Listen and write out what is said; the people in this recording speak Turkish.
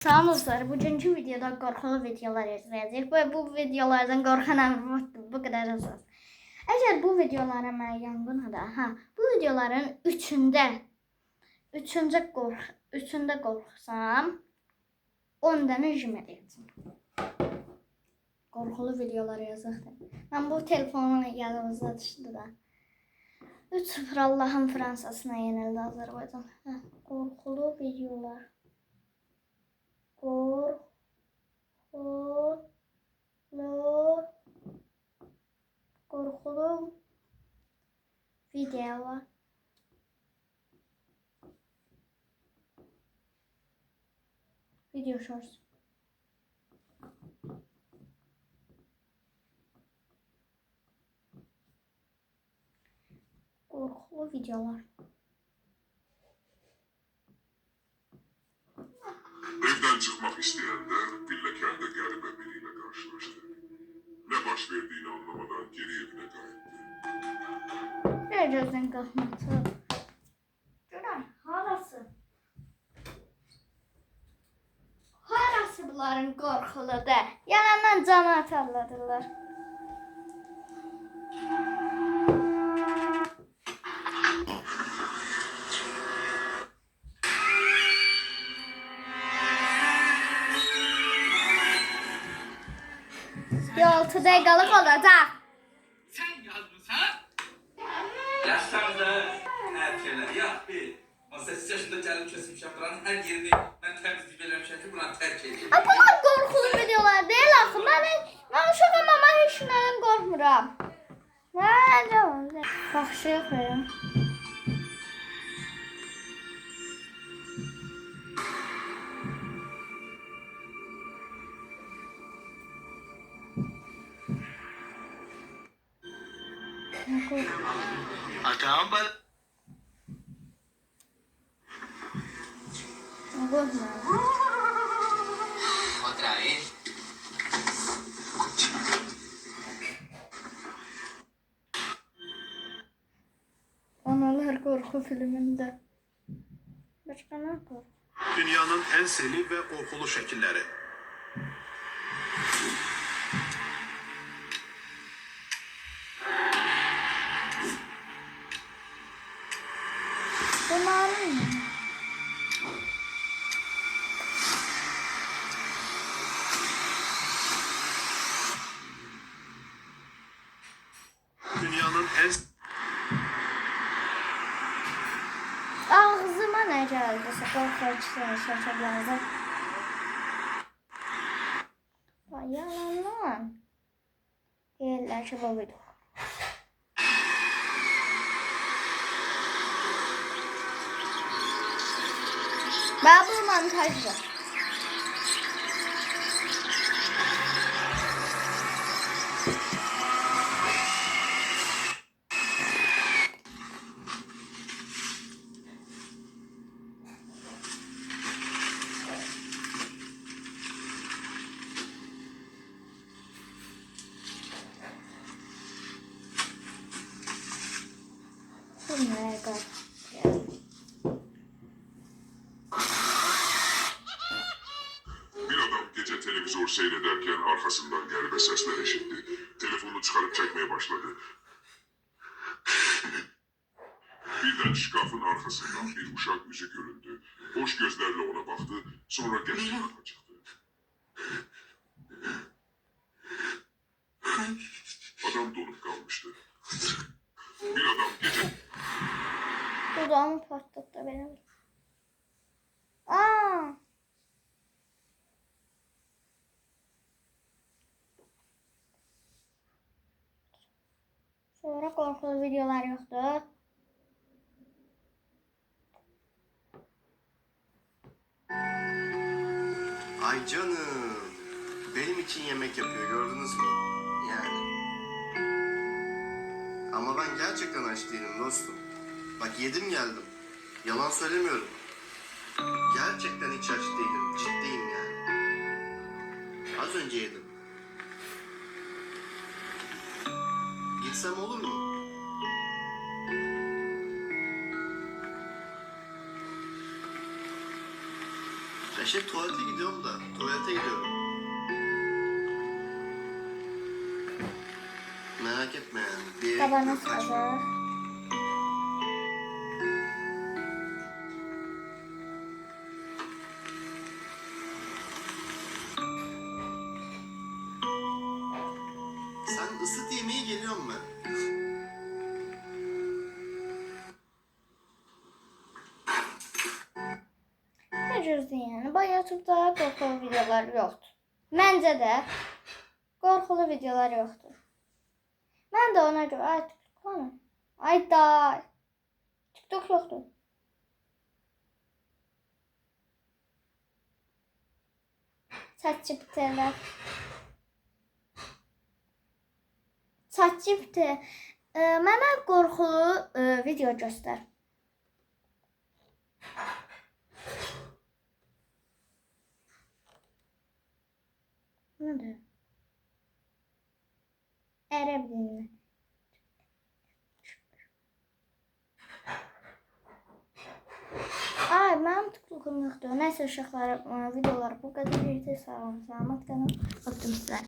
Salam dostlar, bugünkü videoda qorxulu videolar izləyəcəyik və bu videolardan qorxanam bu qədər azaz. Əgər bu videolara mən yanğın bu videoların üçündə qorxsam 10 dənə rejim edəcəm. Qorxulu videolar yazaqdır. Mən bu telefonu yadımızda düşdü da. 3-0 Allahın Fransasına yenildi Azərbaycan. Qorxulu videolar. Qorxulu videolar. Video shorts. Qorxulu videolar. Evden çıkmak isteyenler Pillekende garibe biriyle karşılaştı. Ne baş verdiğini anlamadan geri evine kayıttı. Bir gözden qalxması. Görən, harası? Harası bunların qorxuludur? Yanından cama atarladılar. Bir 6 dəqiqəlik olacaq. Sen yazmışsan. Yaşlandı. Erkeler yap bir. 18 yaşında gelip kesmişim buranın her yerini ben temizlik eləmişəm ki buranı terk edeyim. Bunlar qorxulu videolar deyil axı. Mən uşağam amma heç nədən qorxmuram. Nə oldu? Baxışıq. Atam bana. Qorxmuram. Otra vez. Analar qorxu filmində. Başqa nə qorxu? Dünyanın en seri ve korkulu şekilleri. Bunların nə? Dünyanın en Ağzıma nə gəldi? Qorxucu şəkillərdə. Yalandan. Deyirlər ki, bu video. Ben bu montajda. Bu ne kadar? Bir adam gece televizyon seyrederken arkasından garibe sesler işitti. Telefonu çıkarıp çekmeye başladı. Birden şkafın arkasından bir uşak yüzü göründü. Boş gözlerle ona baktı, sonra genç tarafa çıktı. Adam donup kalmıştı. Bir adam gece Dudağımı patlattı benim. Aa! Sonra korkulu videolar yoktu. Ay canım. Benim için yemek yapıyor gördünüz mü? Yani. Ama ben gerçekten aç değilim dostum. Bak yedim geldim. Yalan söylemiyorum. Gerçekten hiç aç değilim. Ciddiyim yani. Az önce yedim. Gitsem olur mu? Tuvalete gidiyorum da. Tuvalete gidiyorum. Merak etme yani. Bir yere Tabanız gidiyorum, kaçma. hazır. Sen ısıt yemeği, geliyorum ben. Necədir yəni? Bu YouTube-da qorxulu videolar yoxdur. Məncə də qorxulu videolar yoxdur. Mən də ona görə ay TikTok. Ay da. TikTok yoxdur. ChatGPT-lər. ChatGPT mənə qorxulu video göstər. Nədir? Ərəb dilində. Ay, mənim TikTokum yoxdur. Nəysə uşaqlar, videolar bu qədər idi. Sağ olun, salamat qalın. Öpdüm sizləri.